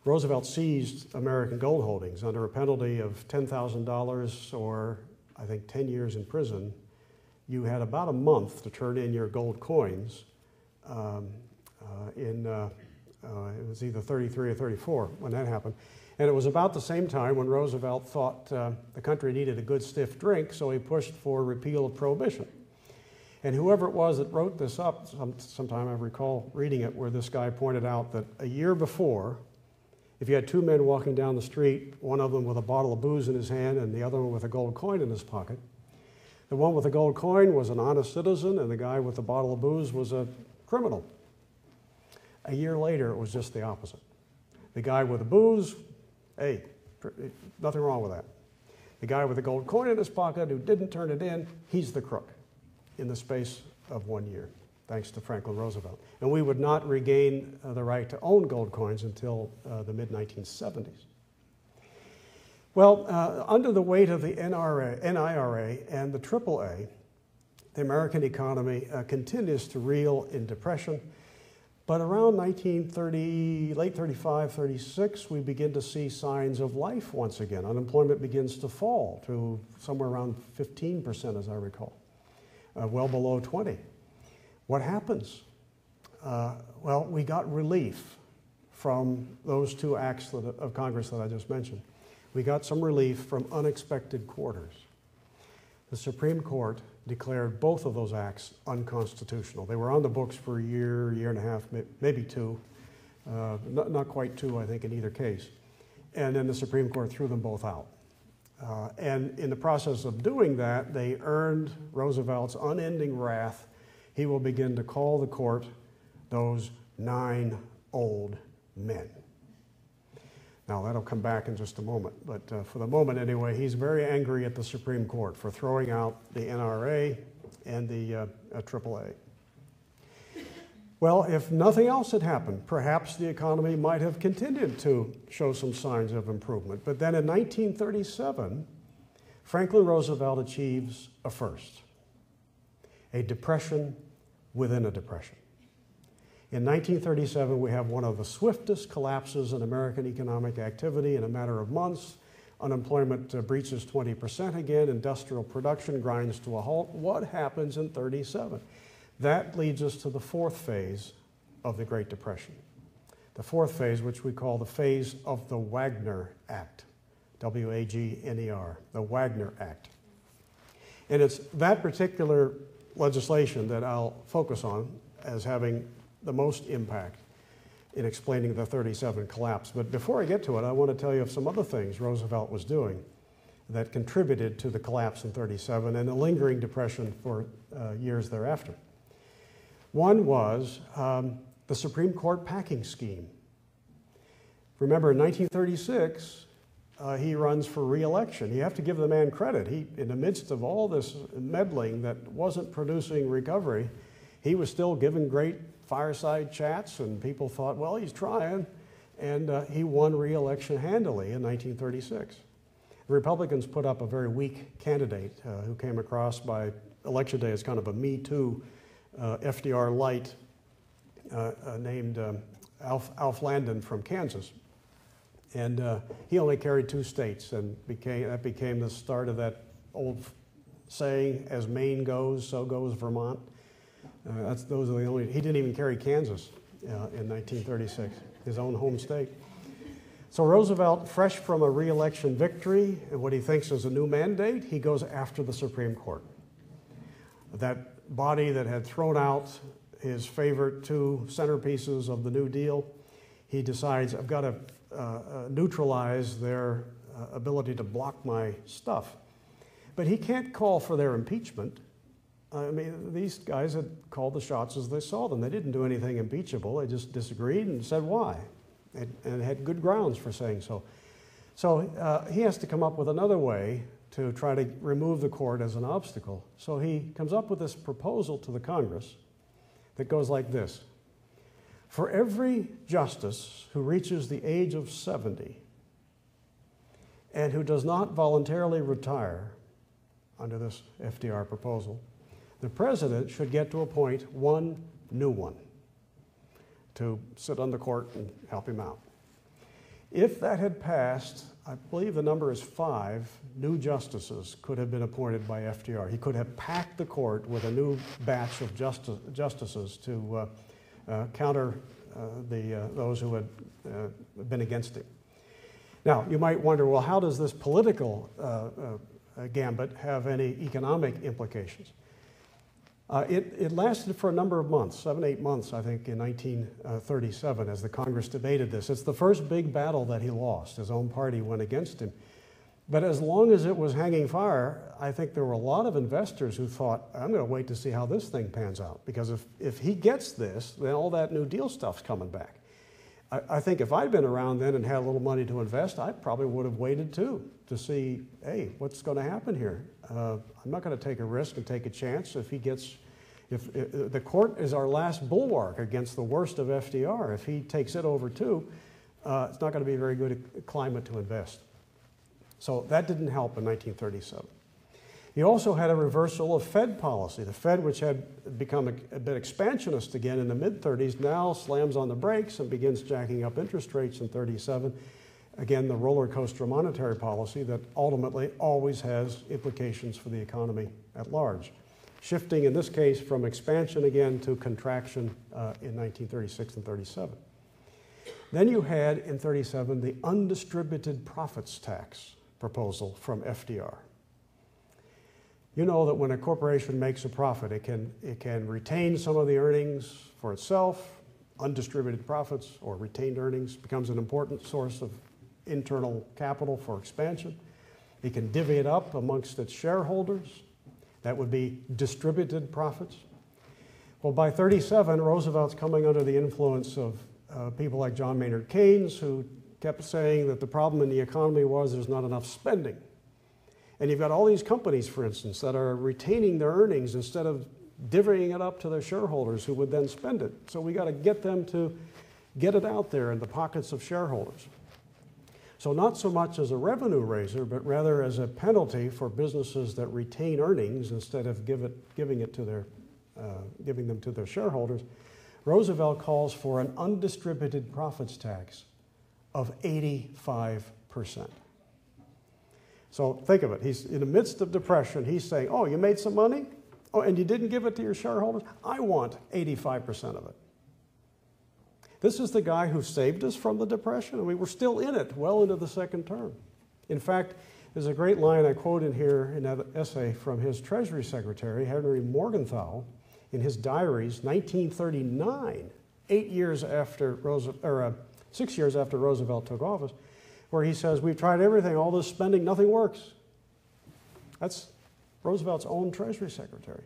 Roosevelt seized American gold holdings under a penalty of $10,000 or I think 10 years in prison. You had about a month to turn in your gold coins it was either 33 or 34 when that happened. And it was about the same time when Roosevelt thought the country needed a good stiff drink, so he pushed for repeal of Prohibition. And whoever it was that wrote this up, sometime I recall reading it, where this guy pointed out that a year before, if you had two men walking down the street, one of them with a bottle of booze in his hand and the other one with a gold coin in his pocket, the one with the gold coin was an honest citizen and the guy with the bottle of booze was a criminal. A year later, it was just the opposite. The guy with the booze, hey, nothing wrong with that. The guy with the gold coin in his pocket who didn't turn it in, he's the crook in the space of 1 year, thanks to Franklin Roosevelt. And we would not regain the right to own gold coins until the mid-1970s. Well, under the weight of the NIRA and the AAA, the American economy continues to reel in depression. But around 1930, late 35, 36, we begin to see signs of life once again. Unemployment begins to fall to somewhere around 15%, as I recall, well below 20. What happens? Well, we got relief from those two acts of Congress that I just mentioned. We got some relief from unexpected quarters. The Supreme Court declared both of those acts unconstitutional. They were on the books for a year, year and a half, maybe two, not quite two, I think, in either case. And then the Supreme Court threw them both out. And in the process of doing that, they earned Roosevelt's unending wrath. He will begin to call the court those 9 old men. Now, that'll come back in just a moment, but for the moment anyway, he's very angry at the Supreme Court for throwing out the NRA and the AAA. Well, if nothing else had happened, perhaps the economy might have continued to show some signs of improvement. But then in 1937, Franklin Roosevelt achieves a first, a depression within a depression. In 1937, we have one of the swiftest collapses in American economic activity in a matter of months. Unemployment breaches 20% again. Industrial production grinds to a halt. What happens in 37? That leads us to the fourth phase of the Great Depression. The fourth phase, which we call the phase of the Wagner Act, W-A-G-N-E-R, the Wagner Act. And it's that particular legislation that I'll focus on as having the most impact in explaining the 37 collapse. But before I get to it, I want to tell you of some other things Roosevelt was doing that contributed to the collapse in 37 and a lingering depression for years thereafter. One was the Supreme Court packing scheme. Remember, in 1936, he runs for re-election. You have to give the man credit. In the midst of all this meddling that wasn't producing recovery, he was still giving great fireside chats, and people thought, well, he's trying, and he won re-election handily in 1936. The Republicans put up a very weak candidate who came across by election day as kind of a Me Too FDR light named Alf Landon from Kansas. And he only carried 2 states, and that became the start of that old saying, as Maine goes, so goes Vermont. Those are the only, he didn't even carry Kansas in 1936, his own home state. So Roosevelt, fresh from a re-election victory and what he thinks is a new mandate, he goes after the Supreme Court. That body that had thrown out his favorite 2 centerpieces of the New Deal, he decides, I've got to neutralize their ability to block my stuff. But he can't call for their impeachment. I mean, these guys had called the shots as they saw them. They didn't do anything impeachable. They just disagreed and said why, and had good grounds for saying so. So he has to come up with another way to try to remove the court as an obstacle. So he comes up with this proposal to the Congress that goes like this. For every justice who reaches the age of 70 and who does not voluntarily retire under this FDR proposal, the president should get to appoint 1 new one to sit on the court and help him out. If that had passed, I believe the number is 5 new justices could have been appointed by FDR. He could have packed the court with a new batch of justices to counter those who had been against him. Now, you might wonder, well, how does this political gambit have any economic implications? It lasted for a number of months, 7, 8 months, I think, in 1937 as the Congress debated this. It's the first big battle that he lost. His own party went against him. But as long as it was hanging fire, I think there were a lot of investors who thought, I'm going to wait to see how this thing pans out. Because if he gets this, then all that New Deal stuff's coming back. I think if I'd been around then and had a little money to invest, I probably would have waited too to see, hey, what's going to happen here? I'm not going to take a risk and take a chance if the court is our last bulwark against the worst of FDR. If he takes it over too, it's not going to be a very good climate to invest. So that didn't help in 1937. He also had a reversal of Fed policy. The Fed, which had become a bit expansionist again in the mid-30s, now slams on the brakes and begins jacking up interest rates in 37. Again, the roller coaster monetary policy that ultimately always has implications for the economy at large. Shifting, in this case, from expansion again to contraction in 1936 and 37. Then you had, in 37, the undistributed profits tax proposal from FDR. You know that when a corporation makes a profit, it can retain some of the earnings for itself. Undistributed profits or retained earnings becomes an important source of internal capital for expansion. It can divvy it up amongst its shareholders. That would be distributed profits. Well, by 37, Roosevelt's coming under the influence of people like John Maynard Keynes, who kept saying that the problem in the economy was there's not enough spending. And you've got all these companies, for instance, that are retaining their earnings instead of divvying it up to their shareholders who would then spend it. So we got to get them to get it out there in the pockets of shareholders. So not so much as a revenue raiser, but rather as a penalty for businesses that retain earnings instead of giving them to their shareholders. Roosevelt calls for an undistributed profits tax of 85%. So think of it. He's in the midst of depression. He's saying, oh, you made some money? Oh, and you didn't give it to your shareholders? I want 85% of it. This is the guy who saved us from the depression, and we were still in it well into the second term. In fact, there's a great line I quote in here in that essay from his Treasury Secretary, Henry Morgenthau, in his diaries, 1939, 6 years after Roosevelt took office, where he says, we've tried everything, all this spending, nothing works. That's Roosevelt's own Treasury Secretary.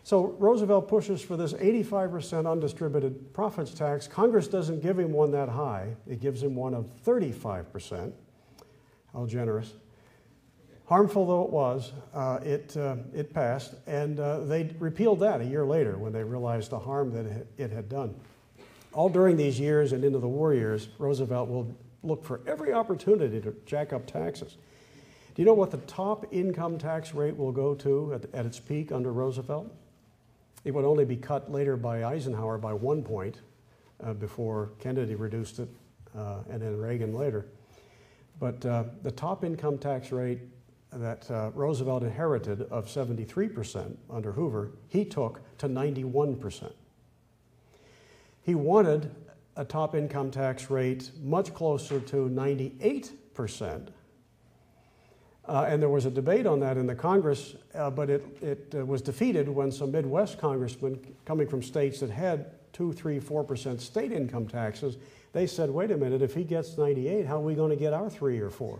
So Roosevelt pushes for this 85% undistributed profits tax. Congress doesn't give him one that high. It gives him one of 35%. How generous. Harmful though it was, it passed, and they repealed that a year later when they realized the harm that it had done. All during these years and into the war years, Roosevelt will look for every opportunity to jack up taxes. Do you know what the top income tax rate will go to at its peak under Roosevelt? It would only be cut later by Eisenhower by 1 point before Kennedy reduced it, and then Reagan later. But the top income tax rate that Roosevelt inherited of 73% under Hoover, he took to 91%. He wanted a top income tax rate much closer to 98%. And there was a debate on that in the Congress, but it was defeated when some Midwest congressmen coming from states that had 2, 3, 4% state income taxes, they said, wait a minute, if he gets 98, how are we going to get our 3 or 4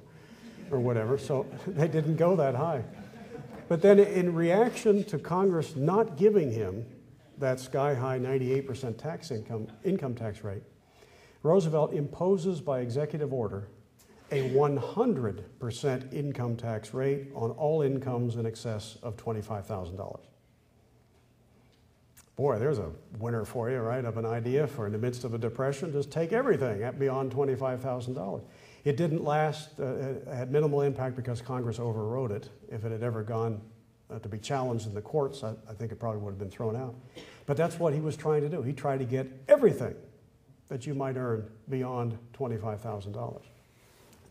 or whatever? So they didn't go that high. But then in reaction to Congress not giving him that sky-high 98% income tax rate, Roosevelt imposes by executive order a 100% income tax rate on all incomes in excess of $25,000. Boy, there's a winner for you, right, of an idea for in the midst of a depression. Just take everything at beyond $25,000. It didn't last, it had minimal impact because Congress overrode it. If it had ever gone to be challenged in the courts, I think it probably would have been thrown out. But that's what he was trying to do. He tried to get everything that you might earn beyond $25,000.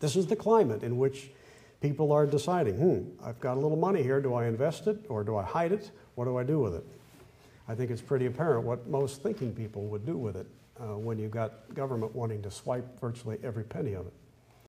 This is the climate in which people are deciding, I've got a little money here, do I invest it or do I hide it? What do I do with it? I think it's pretty apparent what most thinking people would do with it when you've got government wanting to swipe virtually every penny of it.